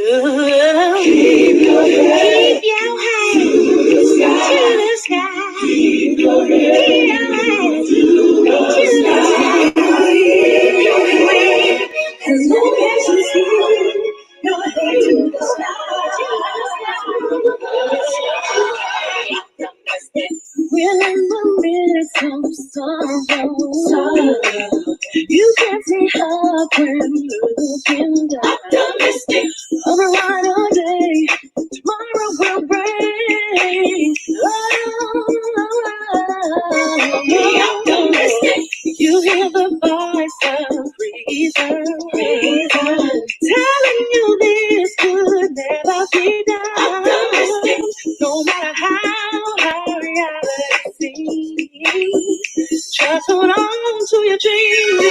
Keep your head to the sky. Keep your head to the sky. Keep your head as long as you keep your head to the sky. We're in the midst of sorrow. You can see her when looking down. Optimistic of a brighter day, tomorrow will bring. Be optimistic. You hear the voice of reason telling you this could never be done. Optimistic. No matter how reality seems, just hold on to your dreams.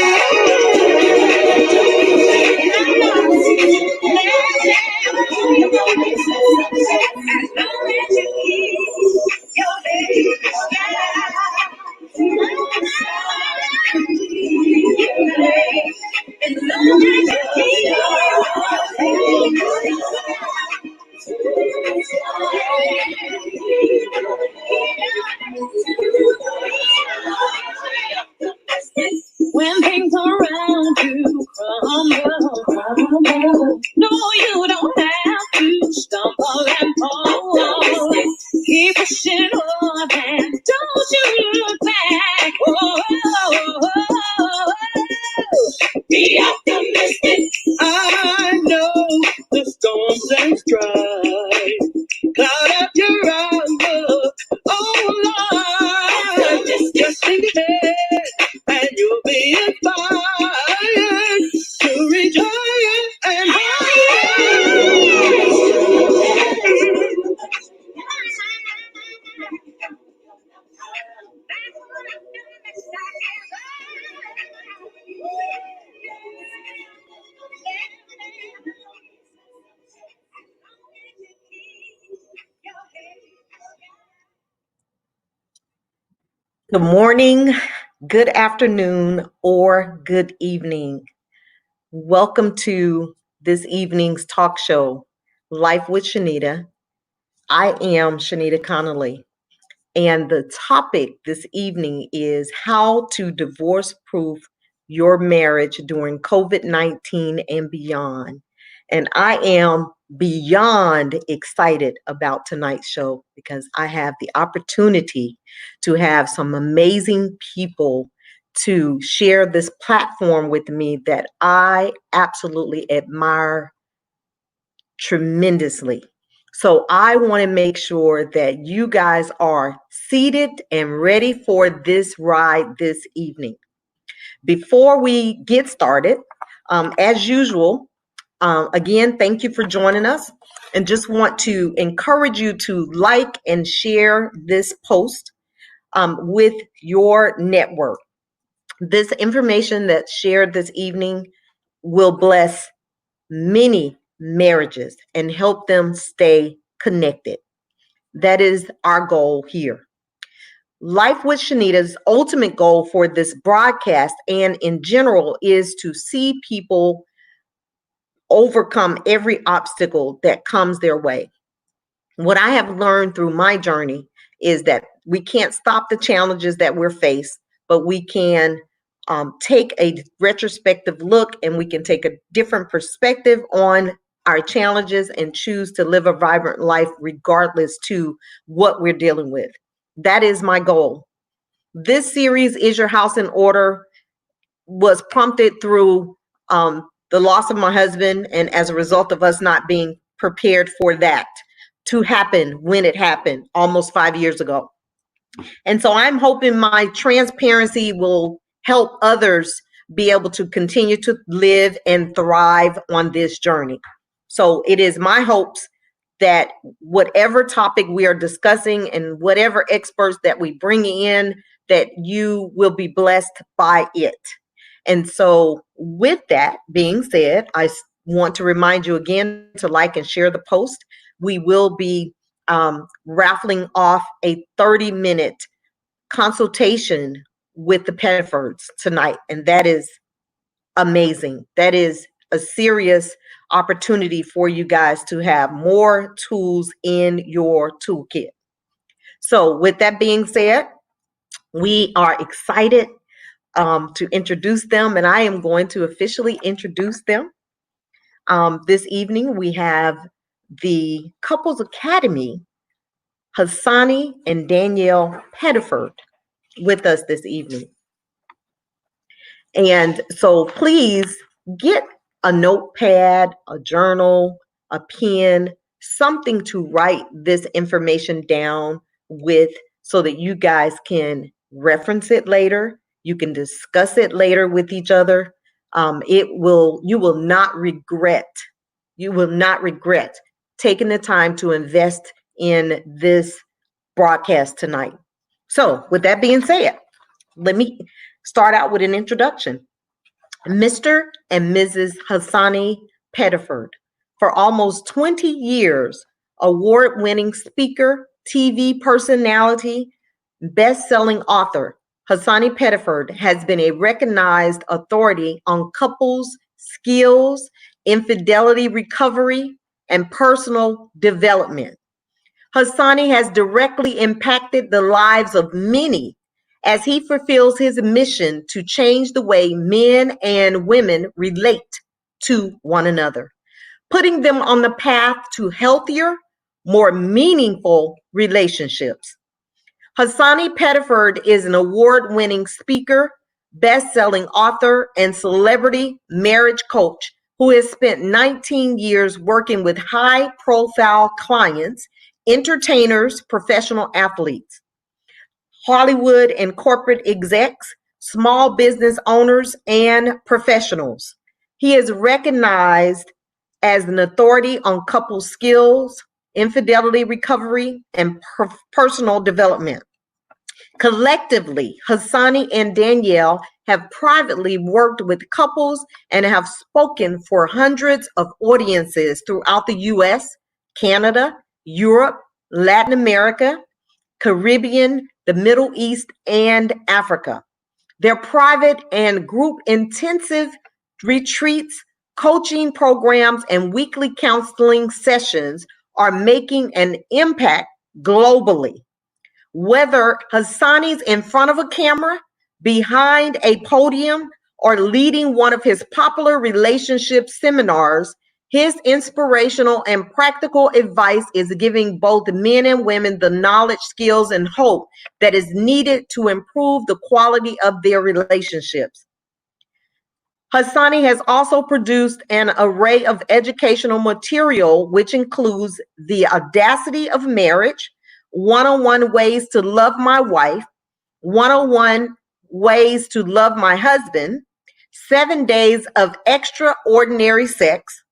When things around you crumble, no, you don't have to stumble and fall. Keep pushing on and don't you look back. Be optimistic. I know the storms and strife cloud up your outlook. Oh Lord, just think ahead and you'll be inspired to reach higher and Good morning, good afternoon, or good evening. Welcome to this evening's talk show, Life with Shanita. I am Shanita Connolly, and the topic this evening is how to divorce-proof your marriage during COVID-19 and beyond. And I am beyond excited about tonight's show because I have the opportunity to have some amazing people to share this platform with me that I absolutely admire tremendously. So I want to make sure that you guys are seated and ready for this ride this evening. Before we get started, as usual, again, thank you for joining us, and just want to encourage you to like and share this post with your network. This information that's shared this evening will bless many marriages and help them stay connected. That is our goal here. Life with Shanita's ultimate goal for this broadcast and in general is to see people overcome every obstacle that comes their way. What I have learned through my journey is that we can't stop the challenges that we're faced, but we can take a retrospective look and we can take a different perspective on our challenges and choose to live a vibrant life regardless to what we're dealing with. That is my goal. This series, Is Your House in Order, was prompted through the loss of my husband, and as a result of us not being prepared for that to happen when it happened almost 5 years ago. And so I'm hoping my transparency will help others be able to continue to live and thrive on this journey. So it is my hopes that whatever topic we are discussing and whatever experts that we bring in, that you will be blessed by it. And so with that being said, I want to remind you again to like and share the post. We will be raffling off a 30-minute consultation with the Pettifords tonight. And that is amazing. That is a serious opportunity for you guys to have more tools in your toolkit. So with that being said, we are excited to introduce them, and I am going to officially introduce them. This evening, we have the Couples Academy, Hassani and Danielle Pettiford, with us this evening. And so please get a notepad, a journal, a pen, something to write this information down with so that you guys can reference it later. You can discuss it later with each other. You will not regret taking the time to invest in this broadcast tonight. So with that being said, let me start out with an introduction. Mr. and Mrs. Hassani Pettiford, for almost 20 years, award-winning speaker, TV personality, best-selling author, Hassani Pettiford has been a recognized authority on couples, skills, infidelity recovery, and personal development. Hassani has directly impacted the lives of many as he fulfills his mission to change the way men and women relate to one another, putting them on the path to healthier, more meaningful relationships. Hassani Pettiford is an award-winning speaker, best-selling author, and celebrity marriage coach who has spent 19 years working with high-profile clients, entertainers, professional athletes, Hollywood and corporate execs, small business owners, and professionals. He is recognized as an authority on couple skills, infidelity recovery, and personal development. Collectively, Hassani and Danielle have privately worked with couples and have spoken for hundreds of audiences throughout the US, Canada, Europe, Latin America, Caribbean, the Middle East, and Africa. Their private and group intensive retreats, coaching programs, and weekly counseling sessions are making an impact globally. Whether Hassani's in front of a camera, behind a podium, or leading one of his popular relationship seminars, his inspirational and practical advice is giving both men and women the knowledge, skills, and hope that is needed to improve the quality of their relationships. Hassani has also produced an array of educational material, which includes The Audacity of Marriage, 101 Ways to Love My Wife, 101 Ways to Love My Husband, 7 Days of Extraordinary Sex,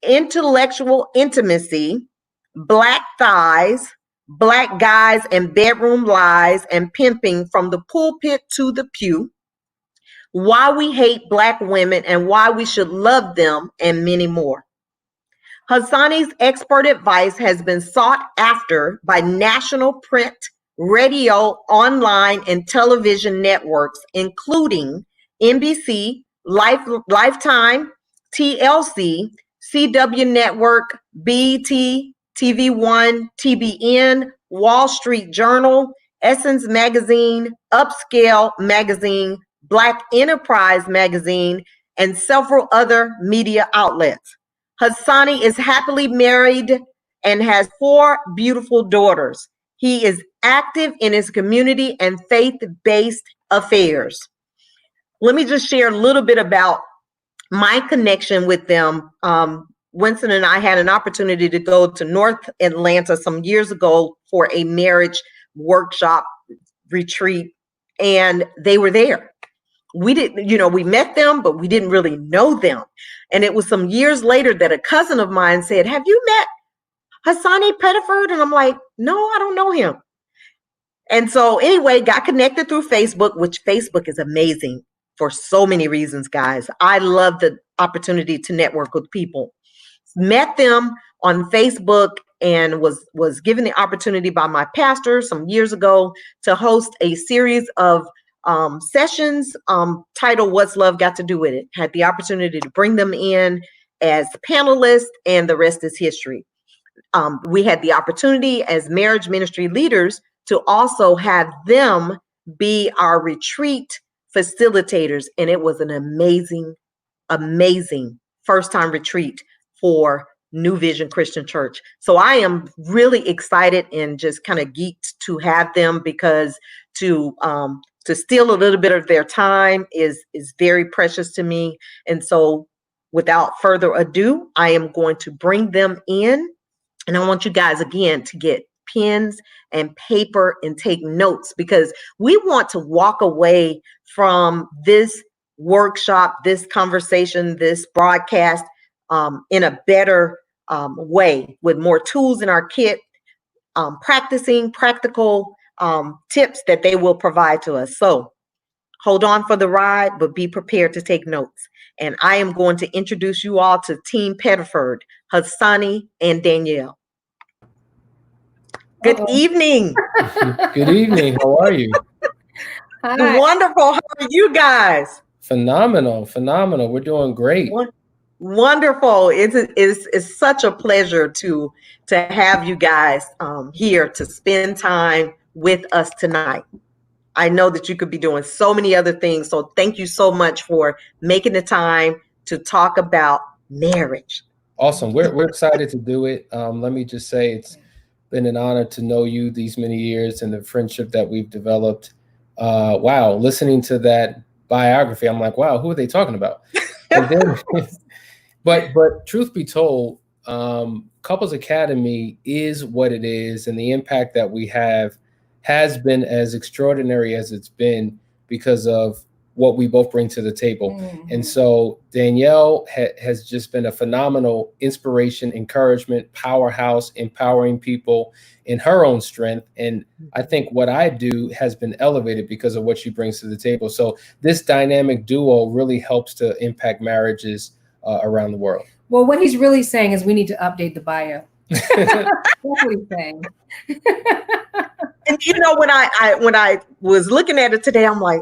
Intellectual Intimacy, Black Thighs, Black Guys and Bedroom Lies, and Pimping from the Pulpit to the Pew, Why We Hate Black Women and Why We Should Love Them, and many more. Hassani's expert advice has been sought after by national print, radio, online, and television networks, including NBC, Lifetime, TLC, CW Network, BET, TV One, TBN, Wall Street Journal, Essence Magazine, Upscale Magazine, Black Enterprise Magazine, and several other media outlets. Hassani is happily married and has 4 beautiful daughters. He is active in his community and faith-based affairs. Let me just share a little bit about my connection with them. Winston and I had an opportunity to go to North Atlanta some years ago for a marriage workshop retreat, and they were there. We didn't, we met them, but we didn't really know them. And it was some years later that a cousin of mine said, "Have you met Hassani Pettiford?" And I'm like, "No, I don't know him." And so anyway, got connected through Facebook, which Facebook is amazing for so many reasons, guys. I love the opportunity to network with people. Met them on Facebook and was given the opportunity by my pastor some years ago to host a series of sessions titled "What's Love Got to Do with It?" Had the opportunity to bring them in as panelists, and the rest is history. We had the opportunity as marriage ministry leaders to also have them be our retreat facilitators. And it was an amazing, amazing first time retreat for New Vision Christian Church. So I am really excited and just kind of geeked to have them, because to steal a little bit of their time is very precious to me. And so without further ado, I am going to bring them in, and I want you guys again to get pens and paper and take notes, because we want to walk away from this workshop, this conversation, this broadcast in a better way, with more tools in our kit, practicing practical tips that they will provide to us. So hold on for the ride, but be prepared to take notes. And I am going to introduce you all to Team Pettiford, Hassani, and Danielle. Good evening. Good evening. How are you? Hi. Wonderful. How are you guys? Phenomenal. We're doing great. Wonderful. It's such a pleasure to have you guys here to spend time with us tonight. I know that you could be doing so many other things, so thank you so much for making the time to talk about marriage. Awesome. We're excited to do it. Let me just say it's been an honor to know you these many years and the friendship that we've developed. Wow, listening to that biography, I'm like, wow, who are they talking about? And then, but truth be told, Couples Academy is what it is, and the impact that we have has been as extraordinary as it's been because of what we both bring to the table. Mm-hmm. And so Danielle has just been a phenomenal inspiration, encouragement, powerhouse, empowering people in her own strength. And I think what I do has been elevated because of what she brings to the table. So this dynamic duo really helps to impact marriages around the world. Well, what he's really saying is we need to update the bio. That's what he's saying. And you know, when I was looking at it today, I'm like,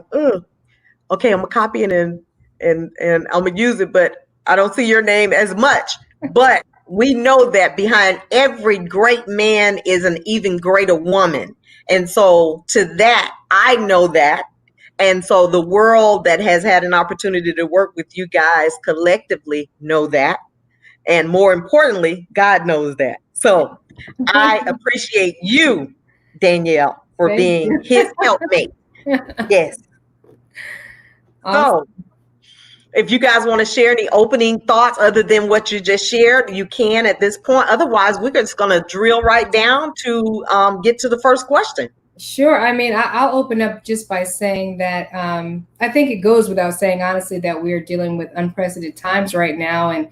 okay, I'm gonna copy it and I'm gonna use it, but I don't see your name as much. But we know that behind every great man is an even greater woman. And so to that, I know that. And so the world that has had an opportunity to work with you guys collectively know that. And more importantly, God knows that. So I appreciate you, Danielle, for being his helpmate. Yes. Awesome. So if you guys want to share any opening thoughts other than what you just shared, you can at this point. Otherwise, we're just going to drill right down to get to the first question. Sure. I mean, I'll open up just by saying that I think it goes without saying, honestly, that we're dealing with unprecedented times right now. And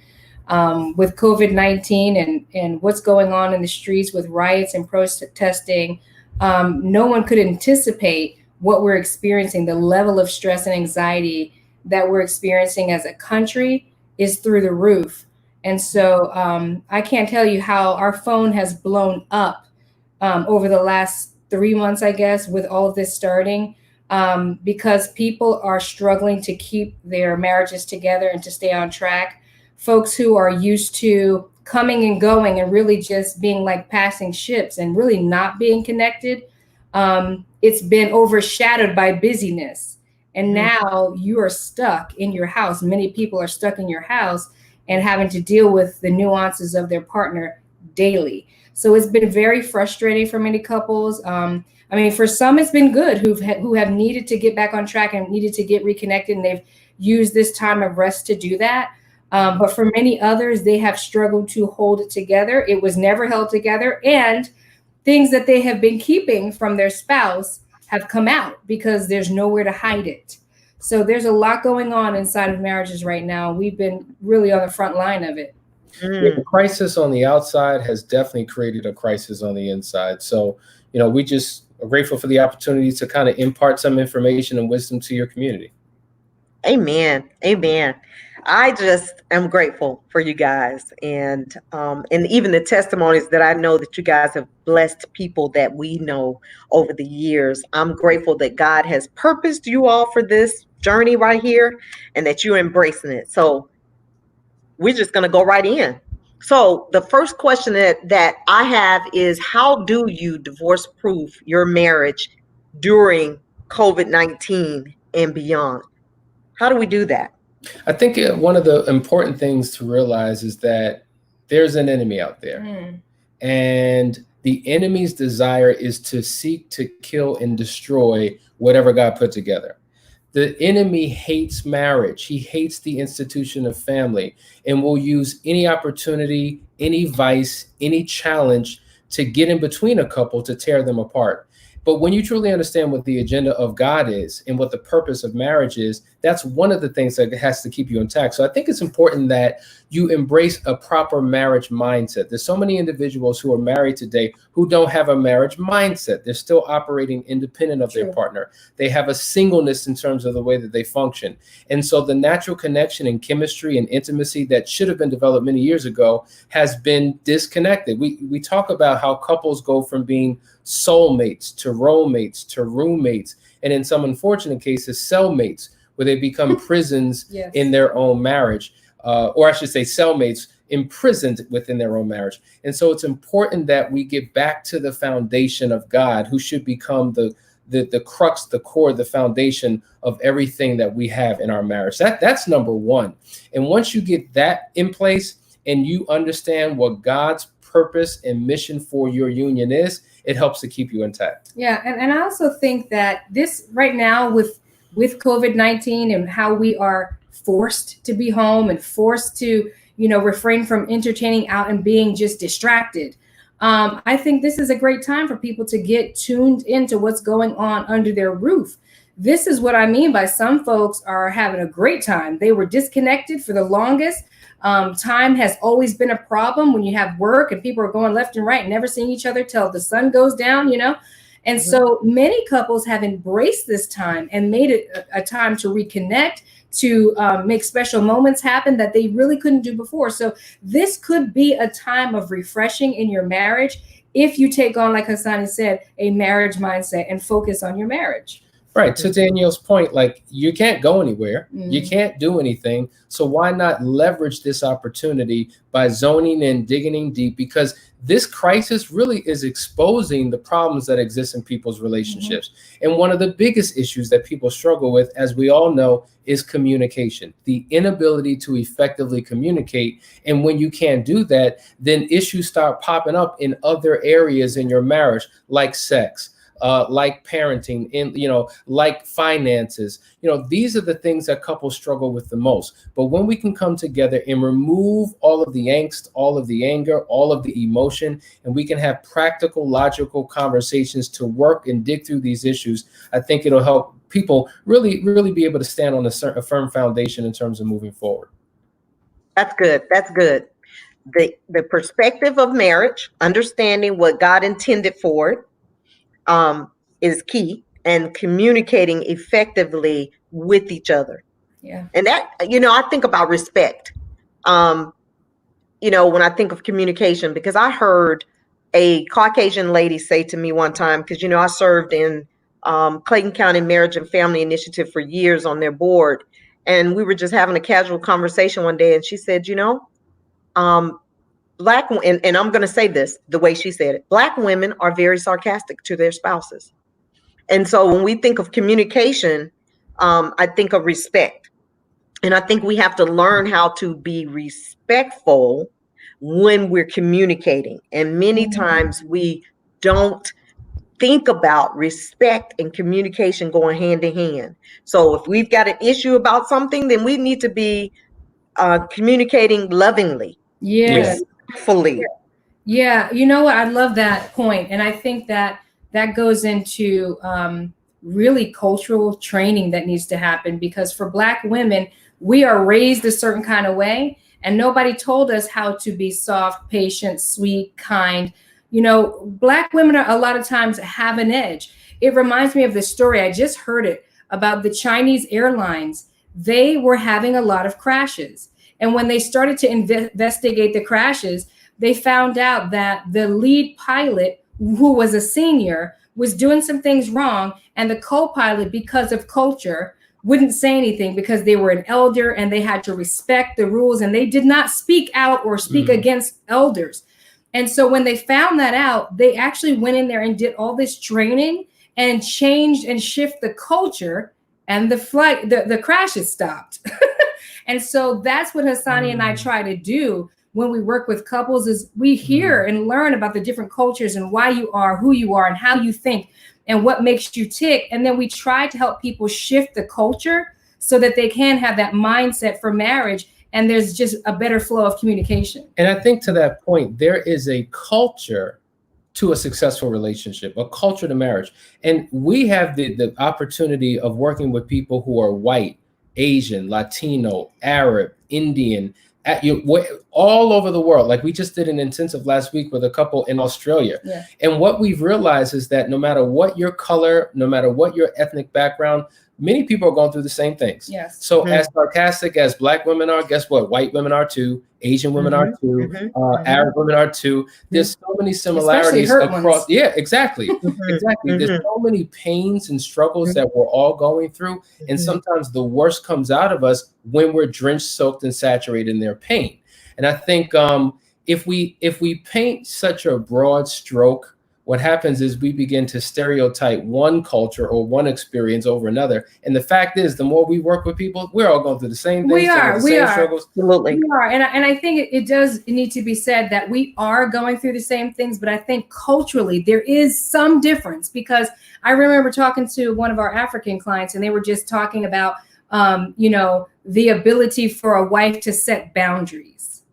with COVID-19 and what's going on in the streets with riots and protesting, no one could anticipate what we're experiencing. The level of stress and anxiety that we're experiencing as a country is through the roof. And so I can't tell you how our phone has blown up over the last 3 months, I guess, with all of this starting, because people are struggling to keep their marriages together and to stay on track. Folks who are used to coming and going and really just being like passing ships and really not being connected. It's been overshadowed by busyness. And now you are stuck in your house. Many people are stuck in your house and having to deal with the nuances of their partner daily. So it's been very frustrating for many couples. I mean, for some, it's been good who have needed to get back on track and needed to get reconnected, and they've used this time of rest to do that. But for many others, they have struggled to hold it together. It was never held together, and things that they have been keeping from their spouse have come out because there's nowhere to hide it. So there's a lot going on inside of marriages right now. We've been really on the front line of it. Yeah, the crisis on the outside has definitely created a crisis on the inside. So, you know, we just are grateful for the opportunity to kind of impart some information and wisdom to your community. Amen. Amen. I just am grateful for you guys and even the testimonies that I know that you guys have blessed people that we know over the years. I'm grateful that God has purposed you all for this journey right here and that you're embracing it. So we're just going to go right in. So the first question that I have is, how do you divorce proof your marriage during COVID-19 and beyond? How do we do that? I think one of the important things to realize is that there's an enemy out there. And the enemy's desire is to seek to kill and destroy whatever God put together. The enemy hates marriage. He hates the institution of family and will use any opportunity, any vice, any challenge to get in between a couple to tear them apart. But when you truly understand what the agenda of God is and what the purpose of marriage is, that's one of the things that has to keep you intact. So I think it's important that you embrace a proper marriage mindset. There's so many individuals who are married today who don't have a marriage mindset. They're still operating independent of their partner. They have a singleness in terms of the way that they function. And so the natural connection and chemistry and intimacy that should have been developed many years ago has been disconnected. We talk about how couples go from being soulmates to roommates to roommates, and in some unfortunate cases, cellmates, where they become prisons in their own marriage, or I should say cellmates imprisoned within their own marriage. And so it's important that we get back to the foundation of God, who should become the crux, the core, the foundation of everything that we have in our marriage. That's number one. And once you get that in place and you understand what God's purpose and mission for your union is, it helps to keep you intact. Yeah. And I also think that this right now with COVID-19 and how we are forced to be home and forced to, refrain from entertaining out and being just distracted. I think this is a great time for people to get tuned into what's going on under their roof. This is what I mean by some folks are having a great time. They were disconnected for the longest. Time has always been a problem when you have work and people are going left and right, never seeing each other till the sun goes down, And so many couples have embraced this time and made it a time to reconnect, to make special moments happen that they really couldn't do before. So this could be a time of refreshing in your marriage if you take on, like Hassani said, a marriage mindset and focus on your marriage. Right. To Danielle's point, like, you can't go anywhere. You can't do anything. So why not leverage this opportunity by zoning in, digging in deep? Because this crisis really is exposing the problems that exist in people's relationships. And one of the biggest issues that people struggle with, as we all know, is communication, the inability to effectively communicate. And when you can't do that, then issues start popping up in other areas in your marriage, like sex, like parenting, and like finances. These are the things that couples struggle with the most. But when we can come together and remove all of the angst, all of the anger, all of the emotion, and we can have practical, logical conversations to work and dig through these issues, I think it'll help people really, really be able to stand on a firm foundation in terms of moving forward. That's good. That's good. The perspective of marriage, understanding what God intended for it, is key, and communicating effectively with each other. Yeah. And that, I think about respect. When I think of communication, because I heard a Caucasian lady say to me one time, because, I served in Clayton County Marriage and Family Initiative for years on their board. And we were just having a casual conversation one day. And she said, Black, and I'm going to say this the way she said it, Black women are very sarcastic to their spouses. And so when we think of communication, I think of respect. And I think we have to learn how to be respectful when we're communicating. And many times we don't think about respect and communication going hand in hand. So if we've got an issue about something, then we need to be communicating lovingly. Yes. Respectfully. Yeah. You know what? I love that point. And I think that goes into really cultural training that needs to happen, because for Black women, we are raised a certain kind of way, and nobody told us how to be soft, patient, sweet, kind. Black women are a lot of times have an edge. It reminds me of this story. I just heard it about the Chinese airlines. They were having a lot of crashes. And when they started to investigate the crashes, they found out that the lead pilot, who was a senior, was doing some things wrong. And the co-pilot, because of culture, wouldn't say anything because they were an elder and they had to respect the rules, and they did not speak out or speak against elders. And so when they found that out, they actually went in there and did all this training and changed and shift the culture, and the crashes stopped. And so that's what Hassani and I try to do when we work with couples, is we hear and learn about the different cultures and why you are who you are and how you think and what makes you tick. And then we try to help people shift the culture so that they can have that mindset for marriage, and there's just a better flow of communication. And I think to that point, there is a culture to a successful relationship, a culture to marriage. And we have the opportunity of working with people who are white, Asian, Latino, Arab, Indian, all over the world. Like we just did an intensive last week with a couple in Australia. Yeah. And what we've realized is that no matter what your color, no matter what your ethnic background, many people are going through the same things. Yes. So as sarcastic as Black women are, guess what? White women are too. Asian women are too. Arab women are too. There's so many similarities across. Ones. Yeah, exactly. Exactly. There's so many pains and struggles that we're all going through. And sometimes the worst comes out of us when we're drenched, soaked, and saturated in their pain. And I think if we paint such a broad stroke, what happens is we begin to stereotype one culture or one experience over another. And the fact is, the more we work with people, we're all going through the same things. We are. Struggles. Absolutely. We are. And I think it does need to be said that we are going through the same things, but I think culturally there is some difference, because I remember talking to one of our African clients, and they were just talking about, the ability for a wife to set boundaries.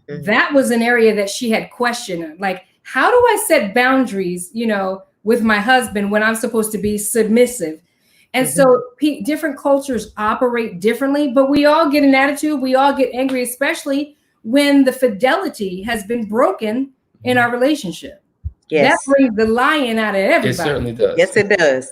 That was an area that she had questioned. Like, how do I set boundaries, with my husband when I'm supposed to be submissive? And so different cultures operate differently, but we all get an attitude. We all get angry, especially when the fidelity has been broken in our relationship. Yes. That brings the lion out of everybody. It certainly does. Yes, it does.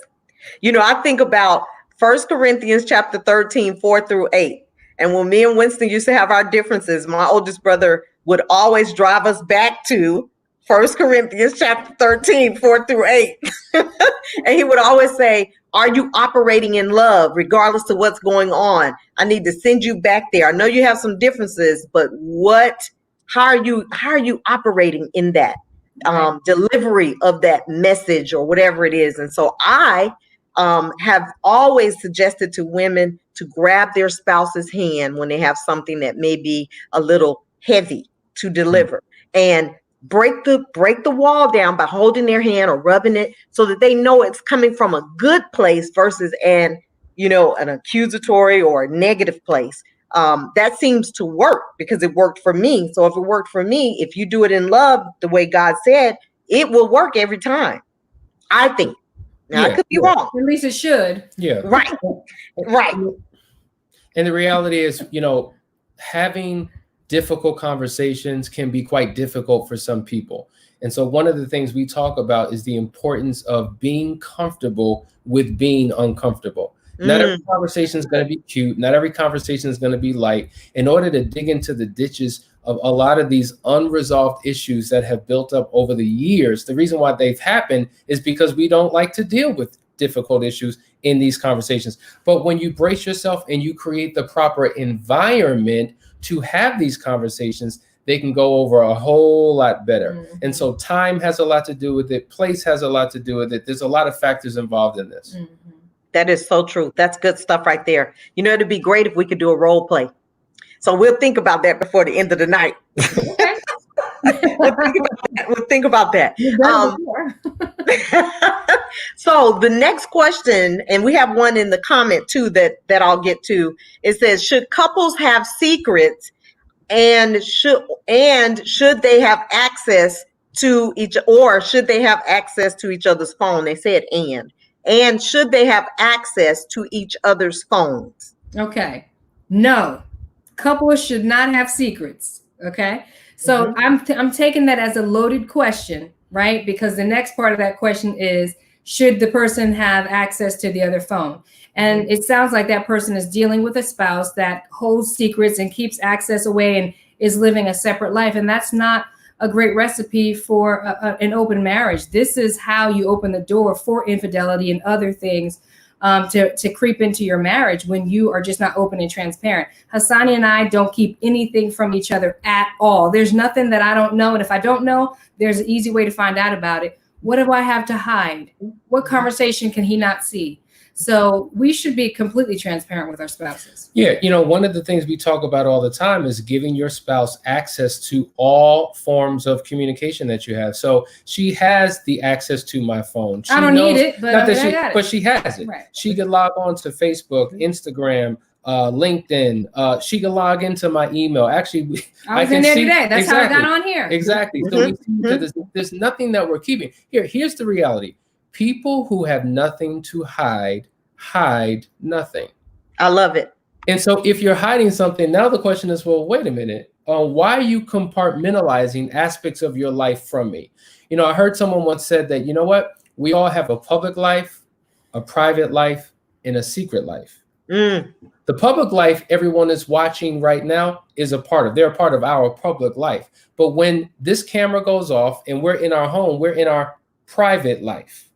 I think about 1 Corinthians chapter 13, 4-8. And when me and Winston used to have our differences, my oldest brother would always drive us back to 1 Corinthians chapter 13, 4-8. And he would always say, are you operating in love regardless of what's going on? I need to send you back there. I know you have some differences, but how are you operating in that delivery of that message or whatever it is? And so I have always suggested to women to grab their spouse's hand when they have something that may be a little heavy to deliver, and break the wall down by holding their hand or rubbing it so that they know it's coming from a good place versus an accusatory or a negative place. That seems to work because it worked for me. So if it worked for me, if you do it in love, the way God said, it will work every time, I think. Now, I could be wrong. At least it should. Yeah. Right. Right. And the reality is, having difficult conversations can be quite difficult for some people. And so one of the things we talk about is the importance of being comfortable with being uncomfortable. Not every conversation is going to be cute. Not every conversation is going to be light. In order to dig into the ditches of a lot of these unresolved issues that have built up over the years, the reason why they've happened is because we don't like to deal with difficult issues in these conversations. But when you brace yourself and you create the proper environment to have these conversations, they can go over a whole lot better. And so time has a lot to do with it. Place has a lot to do with it. There's a lot of factors involved in this. That is so true. That's good stuff right there. It'd be great if we could do a role play. So we'll think about that before the end of the night. We'll think about that. So the next question, and we have one in the comment too that I'll get to. It says, should couples have secrets, and should they have access to should they have access to each other's phone? They said and should they have access to each other's phones? Okay. No, couples should not have secrets. Okay. So I'm taking that as a loaded question, right? Because the next part of that question is, should the person have access to the other phone? And it sounds like that person is dealing with a spouse that holds secrets and keeps access away and is living a separate life. And that's not a great recipe for an open marriage. This is how you open the door for infidelity and other things to creep into your marriage when you are just not open and transparent. Hassani and I don't keep anything from each other at all. There's nothing that I don't know. And if I don't know, there's an easy way to find out about it. What do I have to hide? What conversation can he not see? So we should be completely transparent with our spouses. Yeah, one of the things we talk about all the time is giving your spouse access to all forms of communication that you have. So she has the access to my phone. She I don't need it, but not that I got it. But she has it. Right. She could log on to Facebook, Instagram, LinkedIn. She could log into my email. Actually, I was in there today. That's how I got on here. Exactly. So there's nothing that we're keeping. Here's the reality. People who have nothing to hide nothing. I love it. And so if you're hiding something, now the question is, well, wait a minute. Why are you compartmentalizing aspects of your life from me? I heard someone once said that, you know what? We all have a public life, a private life, and a secret life. The public life everyone is watching right now they're a part of our public life. But when this camera goes off and we're in our home, we're in our private life.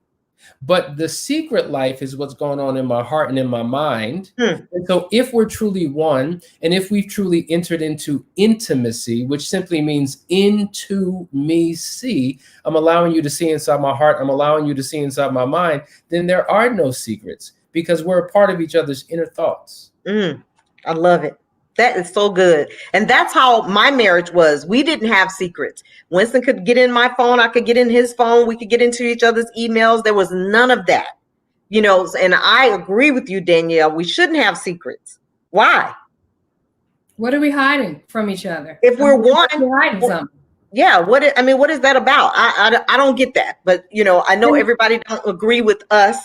But the secret life is what's going on in my heart and in my mind. And so if we're truly one, and if we've truly entered into intimacy, which simply means into me see, I'm allowing you to see inside my heart, I'm allowing you to see inside my mind, then there are no secrets because we're a part of each other's inner thoughts. I love it. That is so good. And that's how my marriage was. We didn't have secrets. Winston could get in my phone. I could get in his phone. We could get into each other's emails. There was none of that, and I agree with you, Danielle. We shouldn't have secrets. Why? What are we hiding from each other? If we're one, we're hiding something. Yeah. What is that about? I don't get that. But, I know everybody don't agree with us,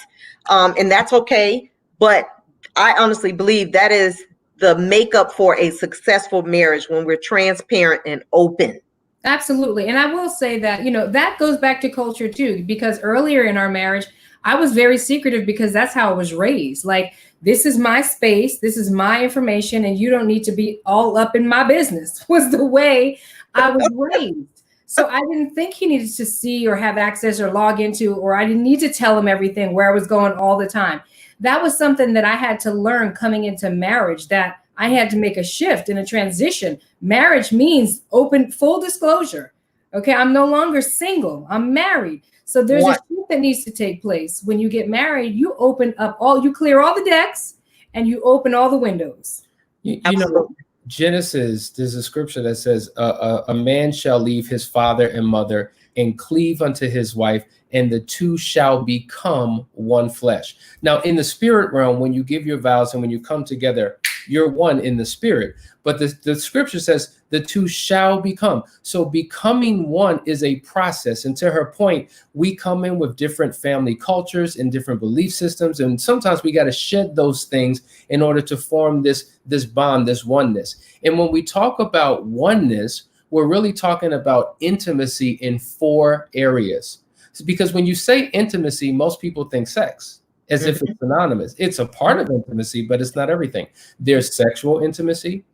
and that's okay. But I honestly believe that is the makeup for a successful marriage when we're transparent and open. Absolutely. And I will say that, that goes back to culture too, because earlier in our marriage, I was very secretive because that's how I was raised. Like, this is my space, this is my information, and you don't need to be all up in my business was the way I was raised. So I didn't think he needed to see or have access or log into, or I didn't need to tell him everything where I was going all the time. That was something that I had to learn coming into marriage, that I had to make a shift and a transition. Marriage means open, full disclosure. Okay, I'm no longer single, I'm married. So there's a shift that needs to take place. When you get married, you you clear all the decks and you open all the windows. Genesis, there's a scripture that says, a man shall leave his father and mother and cleave unto his wife, and the two shall become one flesh. Now, in the spirit realm, when you give your vows and when you come together, you're one in the spirit. But the scripture says the two shall become. So becoming one is a process. And to her point, we come in with different family cultures and different belief systems. And sometimes we got to shed those things in order to form this bond, this oneness. And when we talk about oneness, we're really talking about intimacy in 4 areas. Because when you say intimacy, most people think sex as if it's synonymous. It's a part of intimacy, but it's not everything. There's sexual intimacy,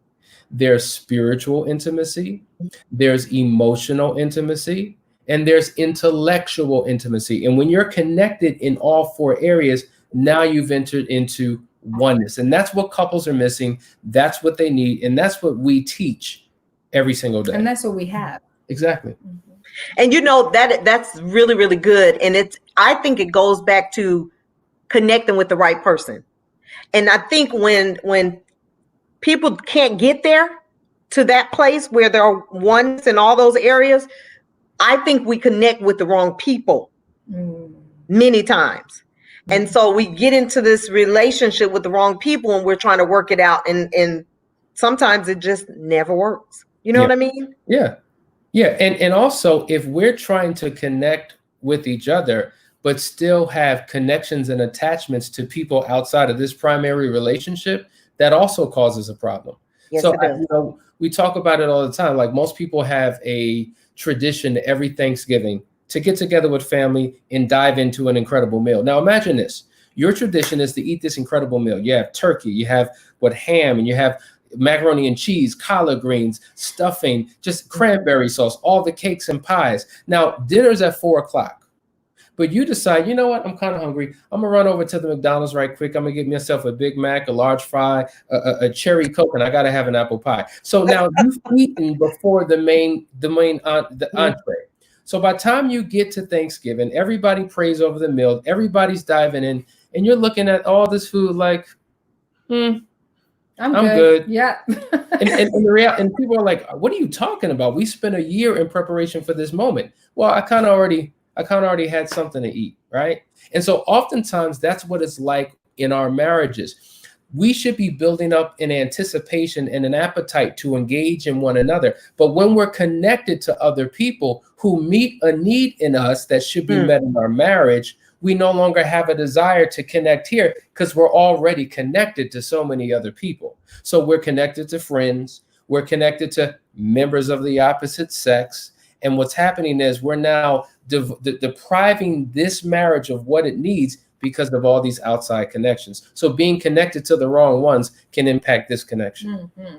there's spiritual intimacy, there's emotional intimacy, and there's intellectual intimacy. And when you're connected in all 4 areas, now you've entered into oneness. And that's what couples are missing. That's what they need. And that's what we teach every single day. And that's what we have. Exactly. And that's really, really good. And I think it goes back to connecting with the right person. And I think when people can't get there to that place where there are ones in all those areas, I think we connect with the wrong people many times. And so we get into this relationship with the wrong people and we're trying to work it out. And sometimes it just never works. You know what I mean? Yeah. Yeah. And also, if we're trying to connect with each other, but still have connections and attachments to people outside of this primary relationship, that also causes a problem. Yes, so we talk about it all the time. Like, most people have a tradition every Thanksgiving to get together with family and dive into an incredible meal. Now, imagine this. Your tradition is to eat this incredible meal. You have turkey, you have ham, and you have macaroni and cheese, collard greens, stuffing, just cranberry sauce, all the cakes and pies. Now, dinner's at 4:00. But you decide, you know what, I'm kind of hungry. I'm gonna run over to the McDonald's right quick. I'm gonna get myself a Big Mac, a large fry, a cherry Coke, and I gotta have an apple pie. So now you've eaten before the entree. So by the time you get to Thanksgiving, everybody prays over the meal, everybody's diving in, and you're looking at all this food like, I'm good. Yeah. and people are like, what are you talking about? We spent a year in preparation for this moment. Well, I kind of already had something to eat, right? And so oftentimes that's what it's like in our marriages. We should be building up an anticipation and an appetite to engage in one another. But when we're connected to other people who meet a need in us that should be met in our marriage, we no longer have a desire to connect here because we're already connected to so many other people. So we're connected to friends, we're connected to members of the opposite sex. And what's happening is we're now depriving this marriage of what it needs because of all these outside connections. So being connected to the wrong ones can impact this connection. Mm-hmm.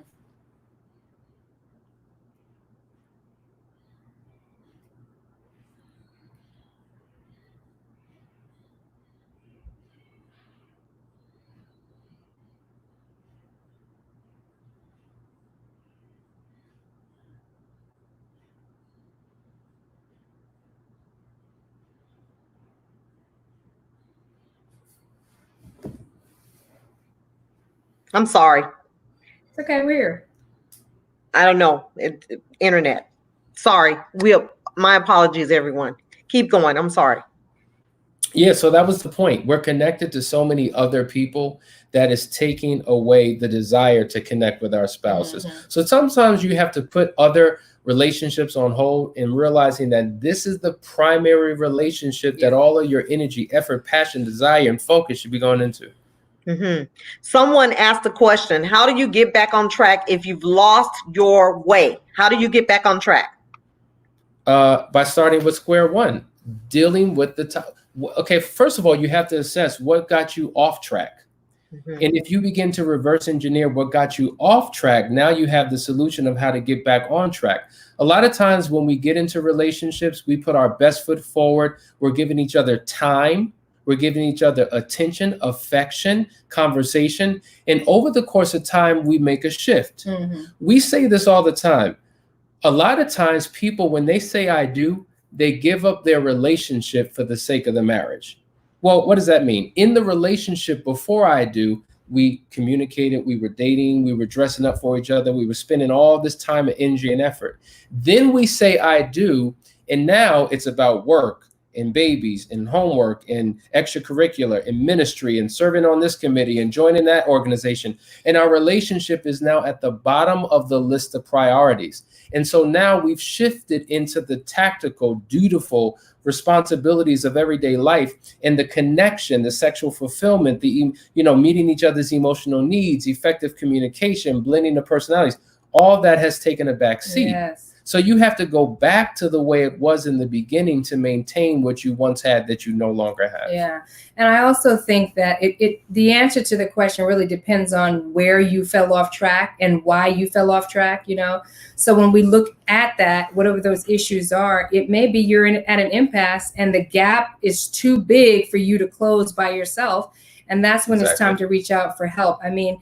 I'm sorry. It's okay. We're here. I don't know. Internet. Sorry. My apologies, everyone. Keep going. I'm sorry. Yeah, so that was the point. We're connected to so many other people that is taking away the desire to connect with our spouses. Mm-hmm. So sometimes you have to put other relationships on hold and realizing that this is the primary relationship that all of your energy, effort, passion, desire, and focus should be going into. Mm-hmm. Someone asked the question, how do you get back on track if you've lost your way? How do you get back on track? By starting with square one, dealing with the top. Okay, first of all, you have to assess what got you off track. Mm-hmm. And if you begin to reverse engineer what got you off track, now you have the solution of how to get back on track. A lot of times when we get into relationships, we put our best foot forward. We're giving each other time. We're giving each other attention, affection, conversation. And over the course of time, we make a shift. Mm-hmm. We say this all the time. A lot of times people, when they say I do, they give up their relationship for the sake of the marriage. Well, what does that mean? In the relationship before I do, we communicated, we were dating, we were dressing up for each other, we were spending all this time and energy and effort. Then we say I do, and now it's about work and babies and homework and extracurricular and ministry and serving on this committee and joining that organization. And our relationship is now at the bottom of the list of priorities. And so now we've shifted into the tactical, dutiful responsibilities of everyday life and the connection, the sexual fulfillment, meeting each other's emotional needs, effective communication, blending the personalities. All that has taken a back seat. Yes. So you have to go back to the way it was in the beginning to maintain what you once had that you no longer have. Yeah. And I also think that the answer to the question really depends on where you fell off track and why you fell off track, So when we look at that, whatever those issues are, it may be you're at an impasse and the gap is too big for you to close by yourself. And that's when It's time to reach out for help. I mean,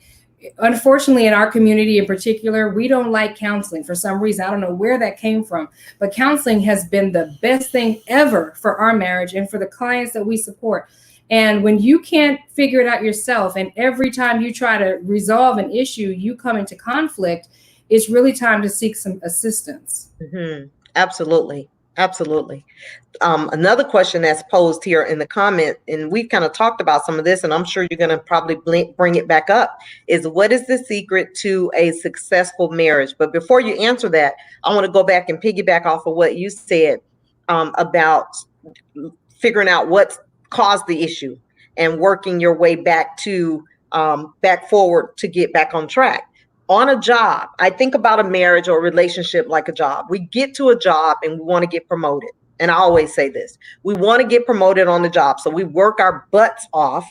unfortunately, in our community in particular, we don't like counseling for some reason. I don't know where that came from, but counseling has been the best thing ever for our marriage and for the clients that we support. And when you can't figure it out yourself, and every time you try to resolve an issue, you come into conflict, it's really time to seek some assistance. Mm-hmm. Absolutely. Absolutely. Another question that's posed here in the comment, and we've kind of talked about some of this, and I'm sure you're going to probably bring it back up, is what is the secret to a successful marriage? But before you answer that, I want to go back and piggyback off of what you said about figuring out what caused the issue and working your way back forward to get back on track. On a job, I think about a marriage or a relationship like a job. We get to a job and we want to get promoted. And I always say this, we want to get promoted on the job. So we work our butts off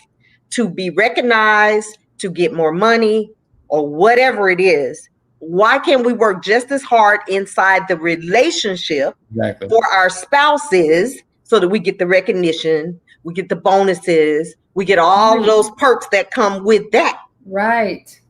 to be recognized, to get more money or whatever it is. Why can't we work just as hard inside the relationship for our spouses so that we get the recognition, we get the bonuses, we get all of those perks that come with that. Right.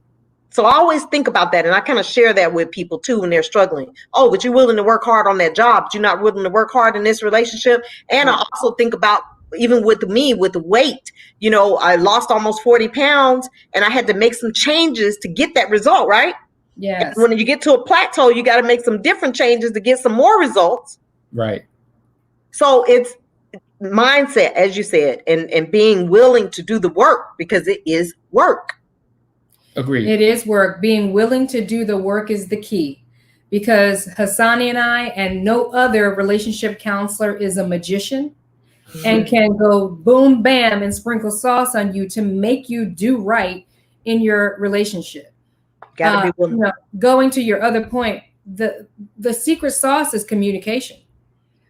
So I always think about that, and I kind of share that with people too when they're struggling. Oh, but you're willing to work hard on that job, but you're not willing to work hard in this relationship. And I also think about, even with me, with the weight, you know, I lost almost 40 pounds and I had to make some changes to get that result, right? Yes. And when you get to a plateau, you got to make some different changes to get some more results. Right. So it's mindset, as you said, and being willing to do the work, because it is work. Agreed. It is work. Being willing to do the work is the key, because Hassani and I, and no other relationship counselor is a magician and can go boom, bam, and sprinkle sauce on you to make you do right in your relationship. Gotta be willing. You know, going to your other point, the secret sauce is communication.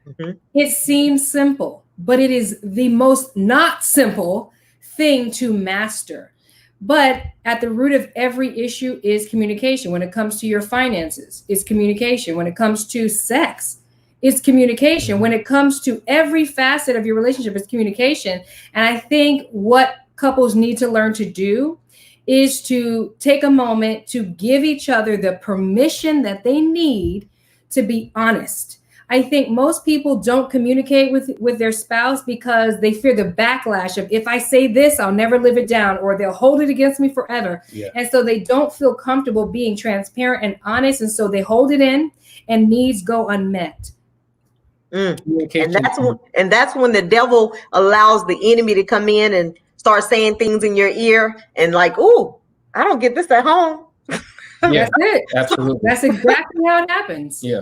Mm-hmm. It seems simple, but it is the most not simple thing to master. But at the root of every issue is communication. When it comes to your finances, it's communication. When it comes to sex, it's communication. When it comes to every facet of your relationship, it's communication. And I think what couples need to learn to do is to take a moment to give each other the permission that they need to be honest. I think most people don't communicate with their spouse because they fear the backlash of, if I say this, I'll never live it down, or they'll hold it against me forever. Yeah. And so they don't feel comfortable being transparent and honest. And so they hold it in and needs go unmet. And that's when the devil allows the enemy to come in and start saying things in your ear and like, ooh, I don't get this at home. Yeah, that's it. Absolutely. That's exactly how it happens. Yeah.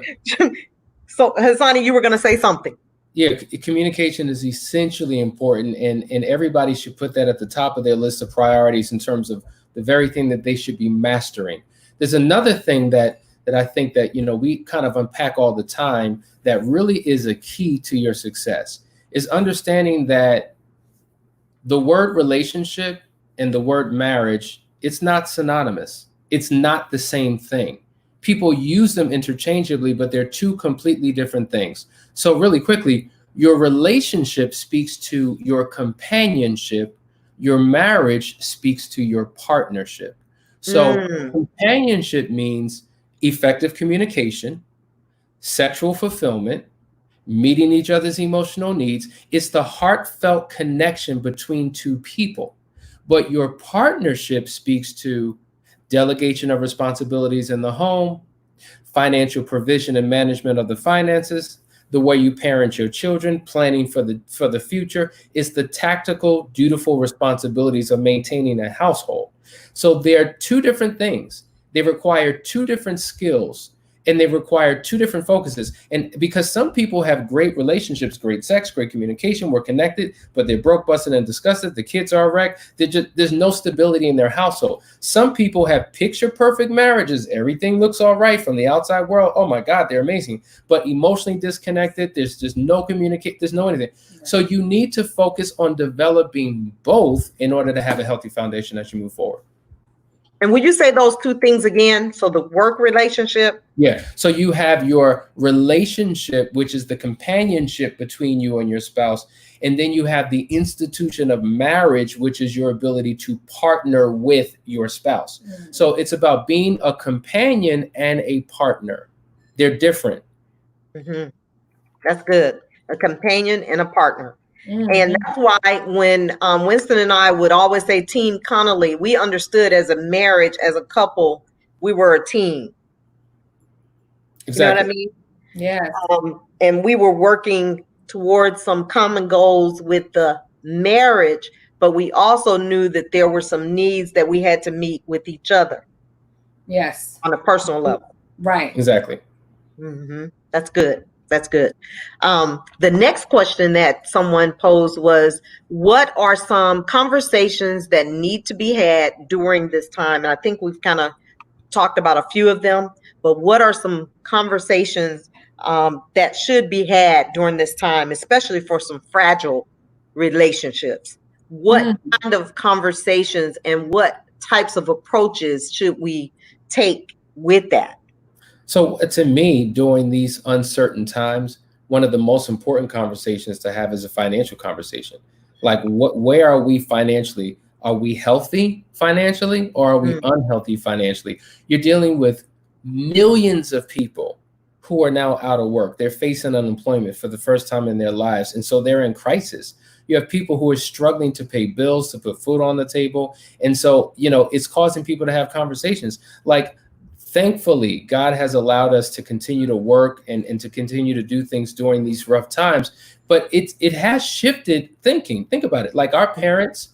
So Hassani, you were going to say something. Yeah, communication is essentially important, and everybody should put that at the top of their list of priorities in terms of the very thing that they should be mastering. There's another thing that I think that, you know, we kind of unpack all the time that really is a key to your success, is understanding that the word relationship and the word marriage, it's not synonymous. It's not the same thing. People use them interchangeably, but they're two completely different things. So really quickly, your relationship speaks to your companionship. Your marriage speaks to your partnership. So companionship means effective communication, sexual fulfillment, meeting each other's emotional needs. It's the heartfelt connection between two people. But your partnership speaks to delegation of responsibilities in the home, financial provision and management of the finances, the way you parent your children, planning for the future. Is the tactical, dutiful responsibilities of maintaining a household. So they're two different things. They require two different skills, and they require two different focuses. And because some people have great relationships, great sex, great communication, we're connected, but they're broke, busted, and disgusted. The kids are a wreck. There's no stability in their household. Some people have picture perfect marriages. Everything looks all right from the outside world. Oh my God, they're amazing. But emotionally disconnected. There's just no communicate. There's no anything. So you need to focus on developing both in order to have a healthy foundation as you move forward. And would you say those two things again? So the work relationship. Yeah. So you have your relationship, which is the companionship between you and your spouse. And then you have the institution of marriage, which is your ability to partner with your spouse. Mm-hmm. So it's about being a companion and a partner. They're different. Mm-hmm. That's good. A companion and a partner. Mm-hmm. And that's why when Winston and I would always say Team Connolly, we understood as a marriage, as a couple, we were a team. Exactly. You know what I mean? Yeah. And we were working towards some common goals with the marriage, but we also knew that there were some needs that we had to meet with each other. Yes. On a personal level. Right. Exactly. Mm-hmm. That's good. That's good. The next question that someone posed was, what are some conversations that need to be had during this time? And I think we've kind of talked about a few of them, but what are some conversations that should be had during this time, especially for some fragile relationships? What kind of conversations and what types of approaches should we take with that? So to me, during these uncertain times, one of the most important conversations to have is a financial conversation. Like, where are we financially? Are we healthy financially, or are we unhealthy financially? You're dealing with millions of people who are now out of work. They're facing unemployment for the first time in their lives. And so they're in crisis. You have people who are struggling to pay bills, to put food on the table. And so, it's causing people to have conversations. Like, thankfully, God has allowed us to continue to work and to continue to do things during these rough times. But it has shifted thinking. Think about it. Like, our parents,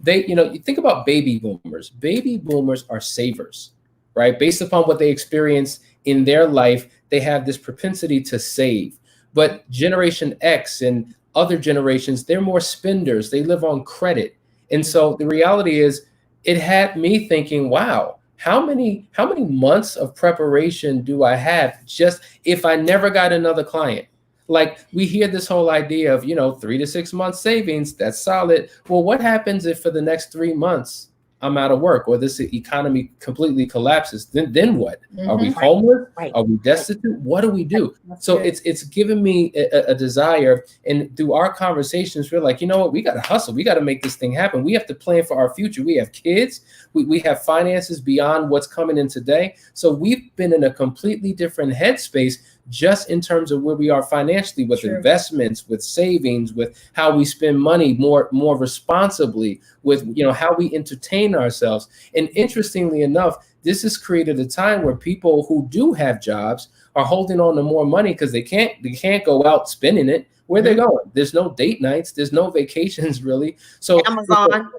you think about baby boomers. Baby boomers are savers, right? Based upon what they experienced in their life, they have this propensity to save. But Generation X and other generations, they're more spenders. They live on credit. And so the reality is, it had me thinking, wow, how many months of preparation do I have just if I never got another client? Like, we hear this whole idea of, 3 to 6 months savings. That's solid. Well, what happens if for the next 3 months I'm out of work, or this economy completely collapses? Then what? Are we homeless? Right. Are we destitute? What do we do? So it's given me a desire, and through our conversations, we're like, you know what? We got to hustle. We got to make this thing happen. We have to plan for our future. We have kids. We have finances beyond what's coming in today. So we've been in a completely different headspace, just in terms of where we are financially, with investments, with savings, with how we spend money more responsibly, with how we entertain ourselves. And interestingly enough, this has created a time where people who do have jobs are holding on to more money because they can't go out spending it. Where they're going? There's no date nights. There's no vacations, really. So Amazon.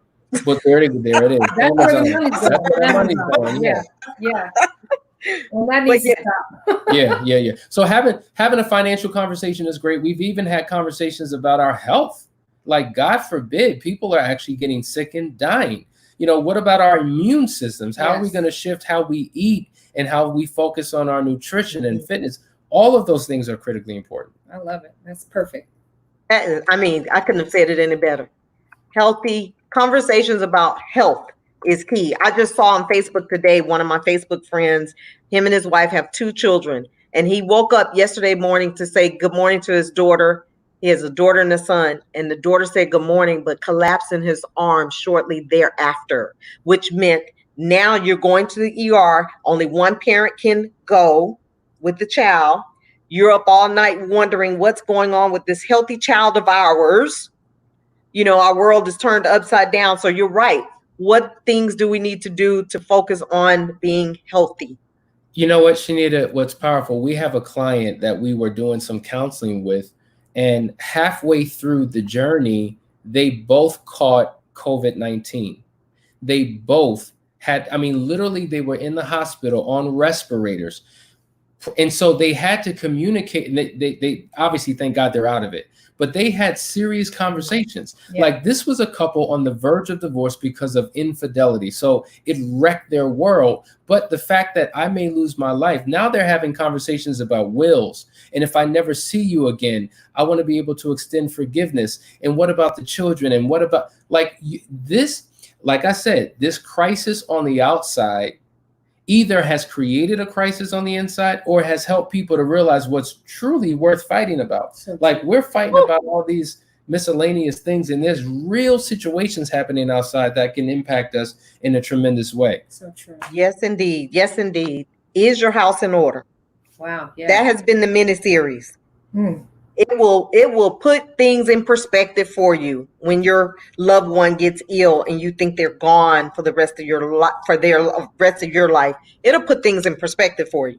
But there it is. That's where the money's going. Yeah. Well, that needs to stop. Yeah. So having a financial conversation is great. We've even had conversations about our health. Like, God forbid, people are actually getting sick and dying. What about our immune systems? How are we going to shift how we eat and how we focus on our nutrition and fitness? All of those things are critically important. I love it. That's perfect. I couldn't have said it any better. Healthy conversations about health is key. I just saw on Facebook today, one of my Facebook friends, him and his wife have 2 children, and he woke up yesterday morning to say good morning to his daughter. He has a daughter and a son, and the daughter said good morning, but collapsed in his arms shortly thereafter, which meant now you're going to the ER. Only one parent can go with the child. You're up all night wondering what's going on with this healthy child of ours. Our world is turned upside down. So you're right. What things do we need to do to focus on being healthy? You know what, Shanita, what's powerful, we have a client that we were doing some counseling with, and halfway through the journey, they both caught COVID-19. They both had, literally they were in the hospital on respirators. And so they had to communicate, and they obviously, thank God, they're out of it. But they had serious conversations. Like, this was a couple on the verge of divorce because of infidelity. So it wrecked their world. But the fact that I may lose my life, now they're having conversations about wills. And if I never see you again, I want to be able to extend forgiveness. And what about the children? And what about this? Like I said, this crisis on the outside either has created a crisis on the inside or has helped people to realize what's truly worth fighting about. Like, we're fighting about all these miscellaneous things, and there's real situations happening outside that can impact us in a tremendous way. So true. Yes, indeed. Is your house in order? Wow. Yeah. That has been the mini series. It will put things in perspective for you when your loved one gets ill and you think they're gone for the rest of your life, It'll put things in perspective for you.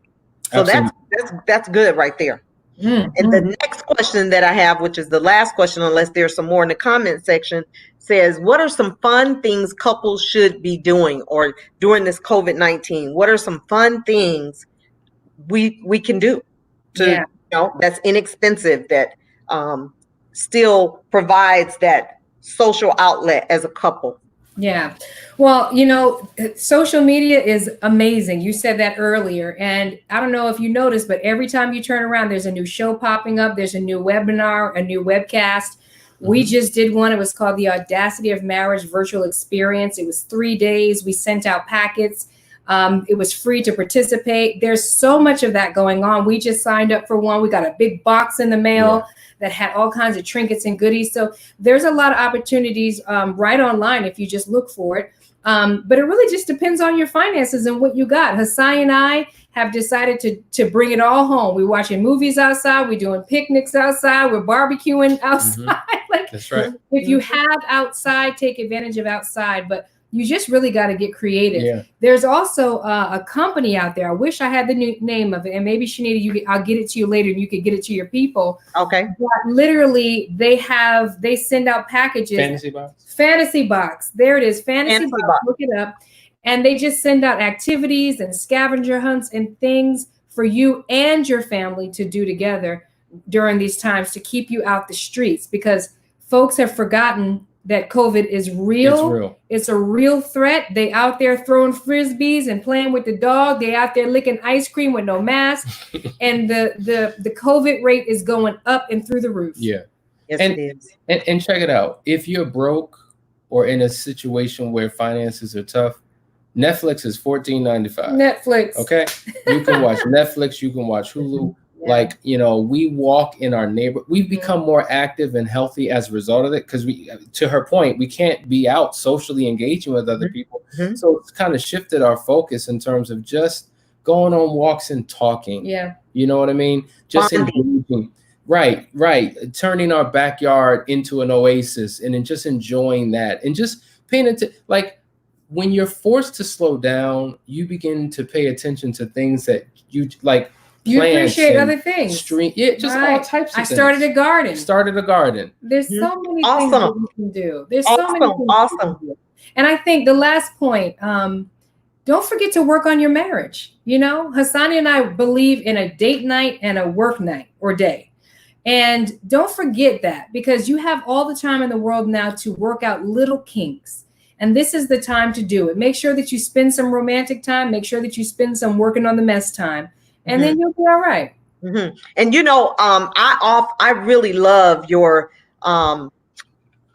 So Absolutely. that's good right there. And the next question that I have, which is the last question, unless there's some more in the comment section, says, what are some fun things couples should be doing, or during this COVID-19? What are some fun things we can do to that's inexpensive, that still provides that social outlet as a couple? Yeah. Well, social media is amazing. You said that earlier. And I don't know if you noticed, but every time you turn around, there's a new show popping up. There's a new webinar, a new webcast. We just did one. It was called the Audacity of Marriage Virtual Experience. It was 3 days. We sent out packets. It was free to participate. There's so much of that going on. We just signed up for one. We got a big box in the mail that had all kinds of trinkets and goodies. So there's a lot of opportunities right online if you just look for it. But it really just depends on your finances and what you got. Hassan and I have decided to bring it all home. We're watching movies outside. We're doing picnics outside. We're barbecuing outside. Like, that's right. If you have outside, take advantage of outside. But you just really got to get creative. Yeah. There's also a company out there. I wish I had the name of it. And maybe, Shanita, I'll get it to you later and you could get it to your people. Okay. But literally, they send out packages. Fantasy Box. There it is. Fantasy Box. Look it up. And they just send out activities and scavenger hunts and things for you and your family to do together during these times to keep you out the streets, because folks have forgotten that COVID is real. It's real. It's a real threat. They out there throwing frisbees and playing with the dog. They out there licking ice cream with no mask. And the COVID rate is going up and through the roof. Yeah. Yes, it is. And check it out. If you're broke or in a situation where finances are tough, Netflix is $14.95. Netflix. Okay. You can watch Netflix. You can watch Hulu. Yeah. Like, we walk in our neighborhood. We've become more active and healthy as a result of it, because to her point, we can't be out socially engaging with other people. Mm-hmm. So it's kind of shifted our focus in terms of just going on walks and talking. Yeah. You know what I mean? Just engaging. Right. Turning our backyard into an oasis and then just enjoying that and just paying attention. Like, when you're forced to slow down, you begin to pay attention to things that you like. You appreciate other things. All types of things. Started a garden. There's so many things that you can do. There's so many things you can do. And I think the last point, don't forget to work on your marriage. Hassani and I believe in a date night and a work night or day. And don't forget that, because you have all the time in the world now to work out little kinks. And this is the time to do it. Make sure that you spend some romantic time. Make sure that you spend some working on the mess time. And then you'll be all right. Mm-hmm. And I really love your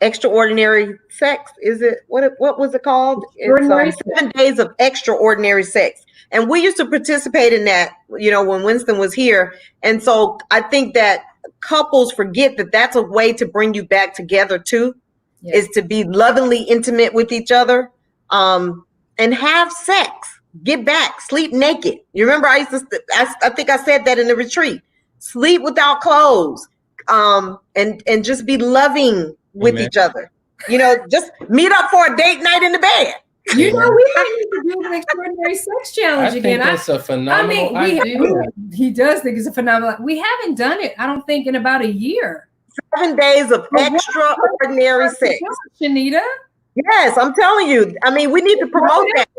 extraordinary sex. Is it what was it called? It's 7 days of extraordinary sex. And we used to participate in that, when Winston was here. And so I think that couples forget that that's a way to bring you back together too, is to be lovingly intimate with each other, and have sex. Get back, sleep naked. You remember I think I said that in the retreat. Sleep without clothes, and just be loving with each other. Just meet up for a date night in the bed. We might need to do an extraordinary sex challenge again. That's a phenomenal idea. He does think it's a phenomenal. We haven't done it, I don't think, in about a year. 7 days of extraordinary sex. Shanita? Yes, I'm telling you. I mean, we need to promote that.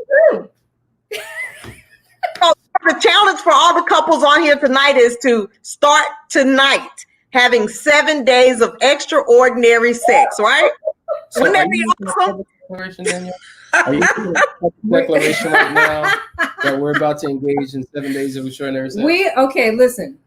So the challenge for all the couples on here tonight is to start tonight having 7 days of extraordinary sex, right? So wouldn't that be awesome? Are you doing a declaration right now that we're about to engage in 7 days of extraordinary sex? Listen,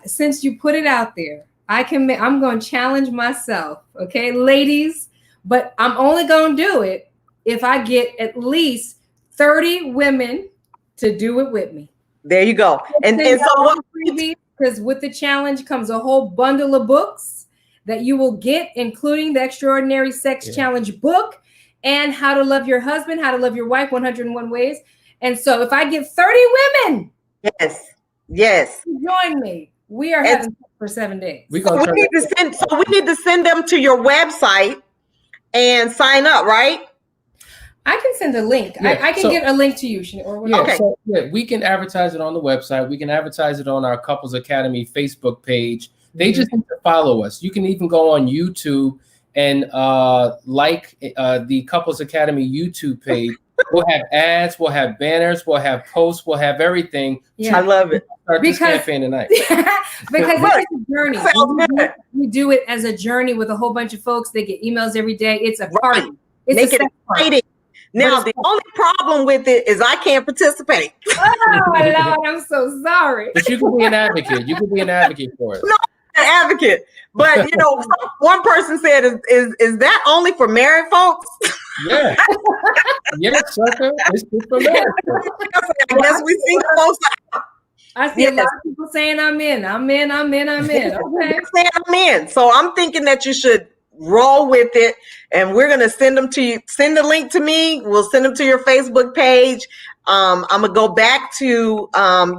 since you put it out there, I'm going to challenge myself, okay, ladies, but I'm only going to do it if I get at least 30 women to do it with me. There you go. And so because with the challenge comes a whole bundle of books that you will get, including the Extraordinary Sex Challenge book and How to Love Your Husband, How to Love Your Wife, 101 Ways. And so if I get 30 women, join me. We are having sex for 7 days. We need to send them to your website and sign up, right? I can send a link. I can get a link to you. We can advertise it on the website. We can advertise it on our Couples Academy Facebook page. They just need to follow us. You can even go on YouTube and the Couples Academy YouTube page. We'll have ads, we'll have banners, we'll have posts, we'll have everything. Yeah. I love it. Start this campaign tonight. Because it's a journey. We do it as a journey with a whole bunch of folks. They get emails every day. It's a party. It's Make it exciting. Now, the only problem with it is I can't participate. Oh, Lord, I'm so sorry. But you can be an advocate. You can be an advocate for it. No, I'm an advocate. But, one person said, is that only for married folks? Yeah. Yes, sucker. It's good for America. I guess we single folks. I see a lot of people saying I'm in. Okay. I'm in. So I'm thinking that you should roll with it, and we're gonna send them to you. Send the link to me. We'll send them to your Facebook page. I'm gonna go back to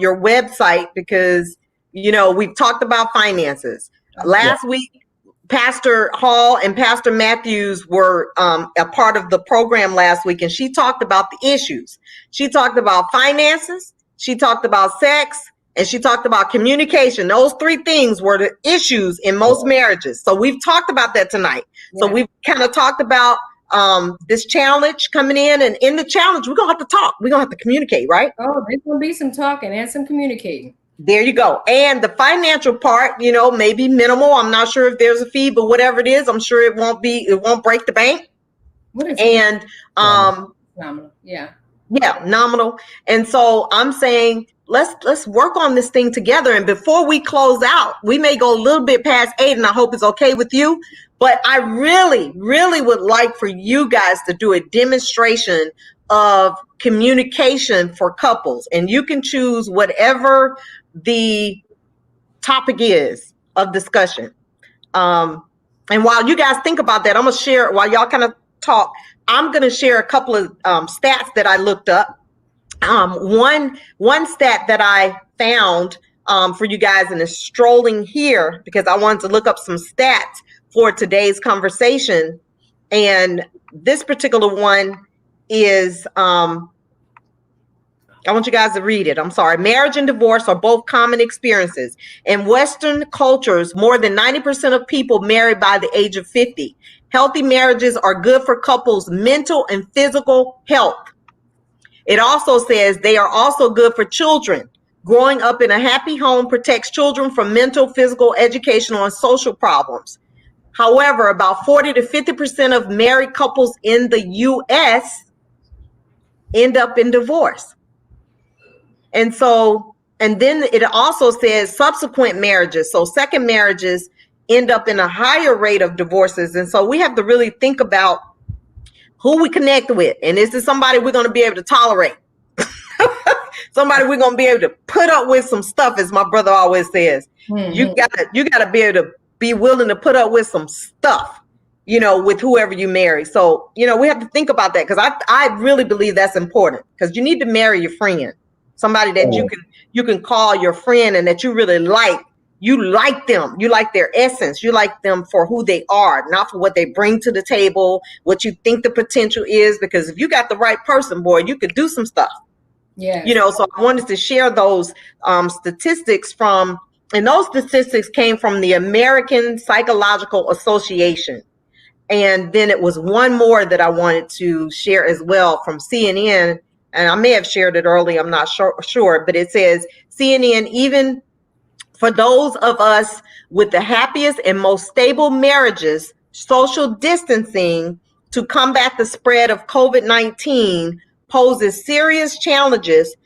your website because we've talked about finances. Last week, Pastor Hall and Pastor Matthews were a part of the program last week, and she talked about the issues. She talked about finances, she talked about sex, and she talked about communication. Those three things were the issues in most marriages. So we've talked about that tonight. So we've kind of talked about this challenge coming in, and in the challenge, we're going to have to talk. We're going to have to communicate, right? Oh, there's going to be some talking and some communicating. There you go. And the financial part, maybe minimal. I'm not sure if there's a fee, but whatever it is, I'm sure it won't break the bank. What is and it? Nominal. Yeah. Yeah, nominal. And so I'm saying let's work on this thing together. And before we close out, we may go a little bit past 8, and I hope it's okay with you. But I really, really would like for you guys to do a demonstration of communication for couples. And you can choose whatever the topic is of discussion. And while you guys think about that, I'm going to share, while y'all kind of talk, I'm going to share a couple of stats that I looked up. One stat that I found for you guys, and is strolling here because I wanted to look up some stats for today's conversation. And this particular one is, I want you guys to read it. I'm sorry. Marriage and divorce are both common experiences. In Western cultures, more than 90% of people marry by the age of 50. Healthy marriages are good for couples' mental and physical health. It also says they are also good for children. Growing up in a happy home protects children from mental, physical, educational, and social problems. However, about 40 to 50% of married couples in the U.S. end up in divorce. And then it also says subsequent marriages. So second marriages end up in a higher rate of divorces. And so we have to really think about who we connect with. And is this somebody we're going to be able to tolerate? Somebody we're going to be able to put up with some stuff, as my brother always says. Mm-hmm. You gotta be able to be willing to put up with some stuff, with whoever you marry. So, we have to think about that, because I really believe that's important, because you need to marry your friend. Somebody that you can call your friend and that you really like. You like them. You like their essence. You like them for who they are, not for what they bring to the table, what you think the potential is. Because if you got the right person, boy, you could do some stuff. Yeah. So I wanted to share those statistics and those statistics came from the American Psychological Association. And then it was one more that I wanted to share as well from CNN. And I may have shared it early, I'm not sure, but it says CNN, even for those of us with the happiest and most stable marriages, social distancing to combat the spread of COVID-19 poses serious challenges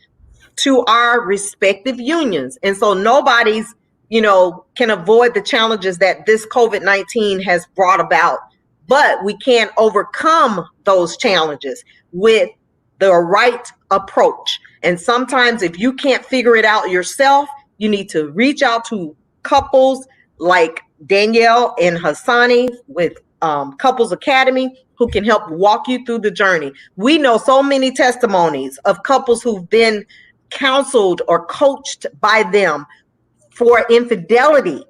to our respective unions. And so nobody's, can avoid the challenges that this COVID-19 has brought about, but we can overcome those challenges with the right approach. And sometimes if you can't figure it out yourself, you need to reach out to couples like Danielle and Hassani with Couples Academy, who can help walk you through the journey. We know so many testimonies of couples who've been counseled or coached by them for infidelity.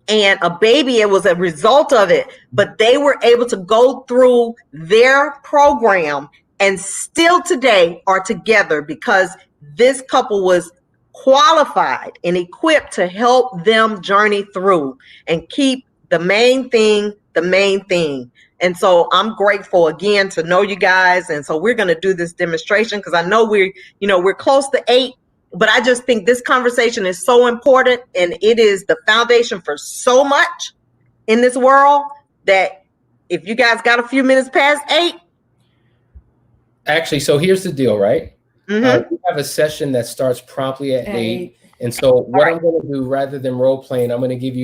And a baby, it was a result of it, but they were able to go through their program and still today are together because this couple was qualified and equipped to help them journey through and keep the main thing the main thing. And so I'm grateful again to know you guys. And so we're going to do this demonstration because I know we're close to 8, but I just think this conversation is so important, and it is the foundation for so much in this world that if you guys got a few minutes past 8. Actually, so here's the deal, right? Mm-hmm. We have a session that starts promptly at 8. And so what I'm going to do, rather than role playing, we're going to give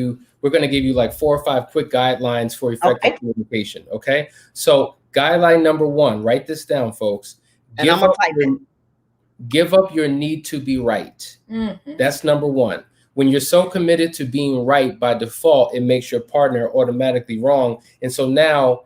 you like 4 or 5 quick guidelines for effective communication. Okay. So Guideline number 1, write this down, folks. And I'm going to type it. Give up your need to be right. Mm-hmm. That's number 1. When you're so committed to being right by default, it makes your partner automatically wrong. And so now,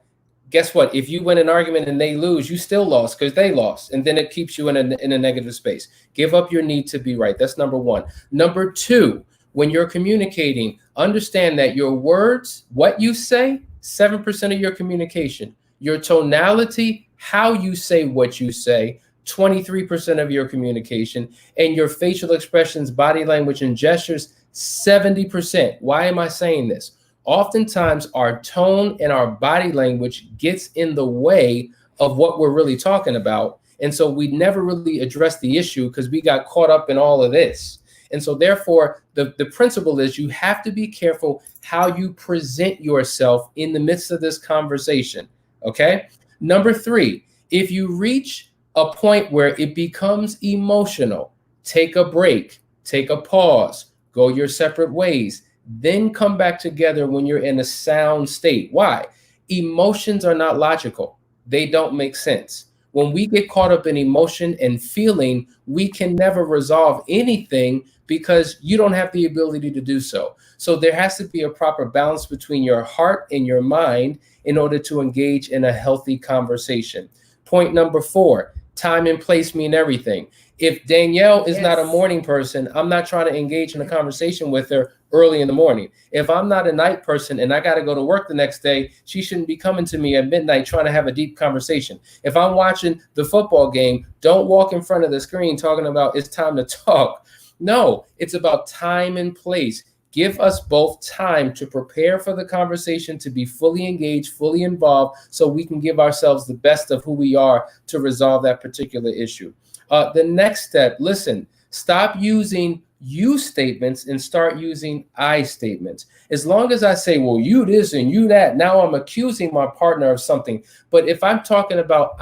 guess what? If you win an argument and they lose, you still lost because they lost. And then it keeps you in a negative space. Give up your need to be right. That's number 1. Number 2, when you're communicating, understand that your words, what you say, 7% of your communication. Your tonality, how you say what you say, 23% of your communication, and your facial expressions, body language, and gestures, 70%. Why am I saying this? Oftentimes, our tone and our body language gets in the way of what we're really talking about. And so we never really address the issue because we got caught up in all of this. And so therefore, the principle is you have to be careful how you present yourself in the midst of this conversation. Okay? Number 3, if you reach a point where it becomes emotional, take a break, take a pause, go your separate ways, then come back together when you're in a sound state. Why? Emotions are not logical. They don't make sense. When we get caught up in emotion and feeling, we can never resolve anything because you don't have the ability to do so. So there has to be a proper balance between your heart and your mind in order to engage in a healthy conversation. Point number 4, time and place mean everything. If Danielle is not a morning person, I'm not trying to engage in a conversation with her early in the morning. If I'm not a night person and I got to go to work the next day, she shouldn't be coming to me at midnight trying to have a deep conversation. If I'm watching the football game, don't walk in front of the screen talking about it's time to talk. No, it's about time and place. Give us both time to prepare for the conversation, to be fully engaged, fully involved, so we can give ourselves the best of who we are to resolve that particular issue. The next step, listen, stop using you statements and start using I statements. As long as I say, well, you this and you that, now I'm accusing my partner of something. But if I'm talking about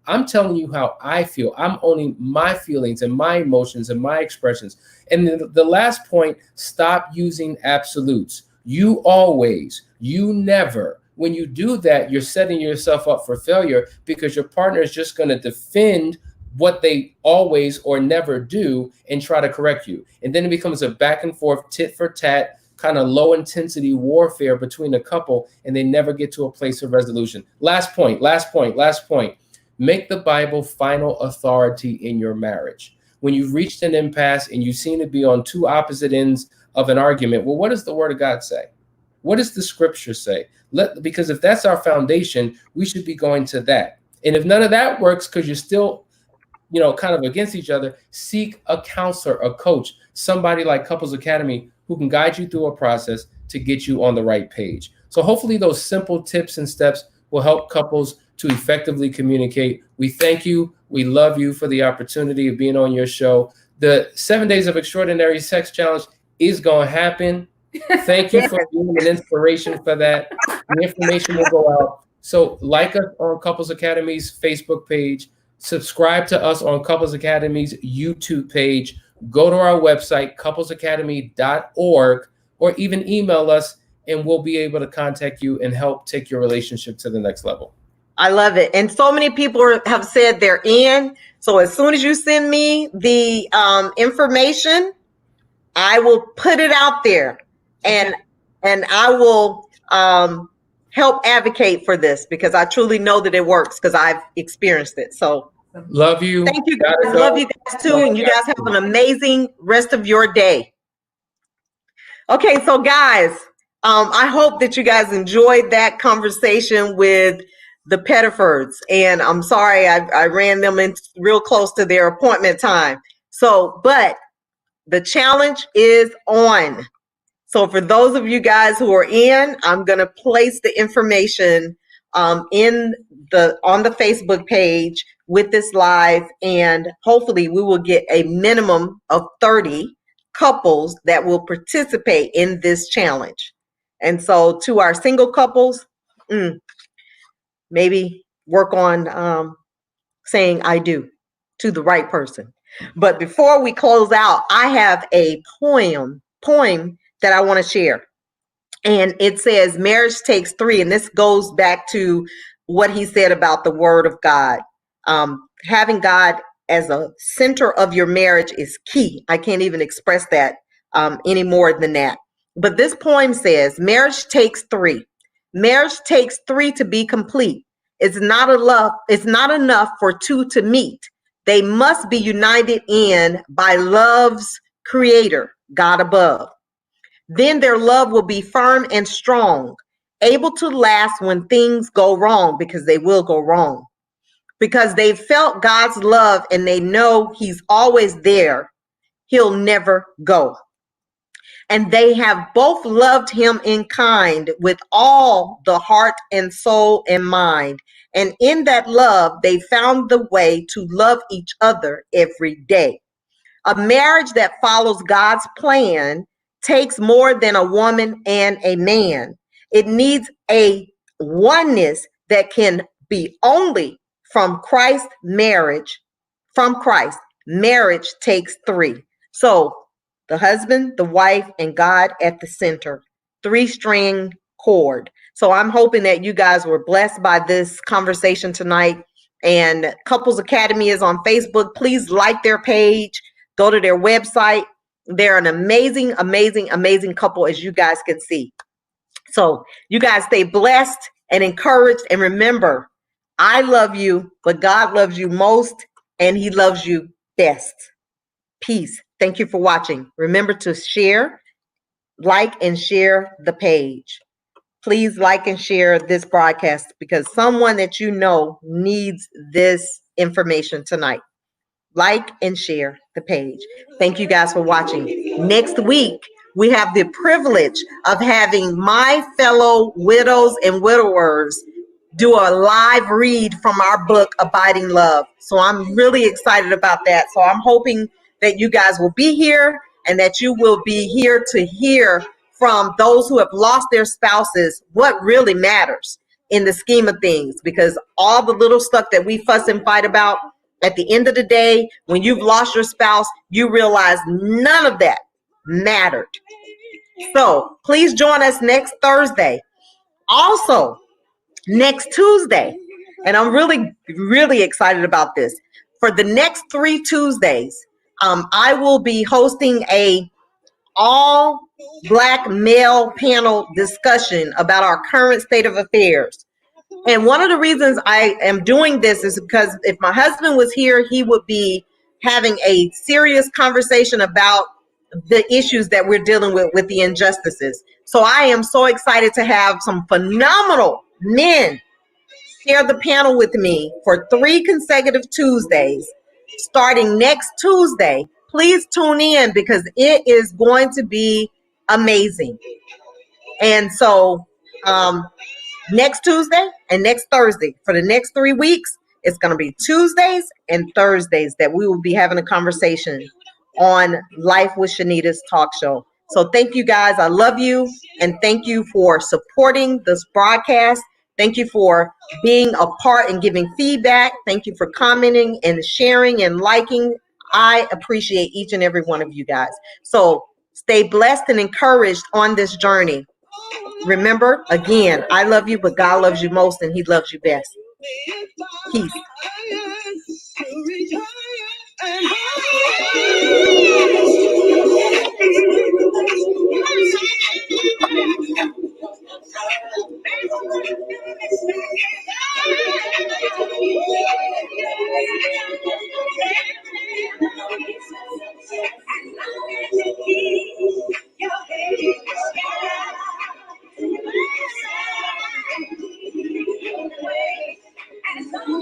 I'm telling you how I feel. I'm owning my feelings and my emotions and my expressions. And the last point, stop using absolutes. You always, you never. When you do that, you're setting yourself up for failure because your partner is just going to defend what they always or never do and try to correct you. And then it becomes a back and forth, tit for tat, kind of low intensity warfare between a couple, and they never get to a place of resolution. Last point. Make the Bible final authority in your marriage. When you've reached an impasse and you seem to be on two opposite ends of an argument, well, what does the Word of God say? What does the Scripture say? Because if that's our foundation, we should be going to that. And if none of that works because you're still, kind of against each other, seek a counselor, a coach, somebody like Couples Academy who can guide you through a process to get you on the right page. So hopefully those simple tips and steps will help couples to effectively communicate. We thank you. We love you for the opportunity of being on your show. The 7 Days of Extraordinary Sex Challenge is going to happen. Thank you for being an inspiration for that. The information will go out. So like us on Couples Academy's Facebook page, subscribe to us on Couples Academy's YouTube page, go to our website, couplesacademy.org, or even email us, and we'll be able to contact you and help take your relationship to the next level. I love it. And so many people have said they're in. So as soon as you send me the information, I will put it out there and I will help advocate for this because I truly know that it works because I've experienced it. So love you. Thank you guys. Love you guys too. And you guys have an amazing rest of your day. Okay, so guys, I hope that you guys enjoyed that conversation with the Pettifords. And I'm sorry I ran them in real close to their appointment time. But the challenge is on. So for those of you guys who are in, I'm going to place the information on the Facebook page with this live, and hopefully we will get a minimum of 30 couples that will participate in this challenge. And so to our single couples, maybe work on saying I do to the right person. But before we close out, I have a poem that I want to share. And it says, marriage takes three. And this goes back to what he said about the word of God. Having God as a center of your marriage is key. I can't even express that any more than that. But this poem says, marriage takes three. Marriage takes three to be complete. It's not enough for two to meet. They must be united in by love's creator, God above. Then their love will be firm and strong, able to last when things go wrong, because they will go wrong. Because they've felt God's love and they know he's always there. He'll never go. And they have both loved him in kind with all the heart and soul and mind. And in that love, they found the way to love each other every day. A marriage that follows God's plan takes more than a woman and a man. It needs a oneness that can be only from Christ marriage. From Christ, marriage takes three. So the husband, the wife, and God at the center, three-string cord. So I'm hoping that you guys were blessed by this conversation tonight. And Couples Academy is on Facebook. Please like their page. Go to their website. They're an amazing, amazing, amazing couple, as you guys can see. So you guys stay blessed and encouraged. And remember, I love you, but God loves you most, and he loves you best. Peace. Thank you for watching. Remember to share, like, and share the page. Please like and share this broadcast because someone that you know needs this information tonight. Like and share the page. Thank you guys for watching. Next week, we have the privilege of having my fellow widows and widowers do a live read from our book, Abiding Love. So I'm really excited about that. So I'm hoping that you guys will be here and that you will be here to hear from those who have lost their spouses what really matters in the scheme of things, because all the little stuff that we fuss and fight about, at the end of the day, when you've lost your spouse, you realize none of that mattered. So please join us next Thursday. Also, next Tuesday, and I'm really, really excited about this. For the next 3 Tuesdays, I will be hosting a all Black male panel discussion about our current state of affairs. And one of the reasons I am doing this is because if my husband was here, he would be having a serious conversation about the issues that we're dealing with the injustices. So I am so excited to have some phenomenal men share the panel with me for 3 consecutive Tuesdays, starting next Tuesday. Please tune in because it is going to be amazing. And so, next Tuesday and next Thursday for the next 3 weeks, it's going to be Tuesdays and Thursdays that we will be having a conversation on Life with Shanita's talk show. So thank you guys. I love you. And thank you for supporting this broadcast. Thank you for being a part and giving feedback. Thank you for commenting and sharing and liking. I appreciate each and every one of you guys. So stay blessed and encouraged on this journey. Remember, again, I love you, but God loves you most and he loves you best. Peace. Don't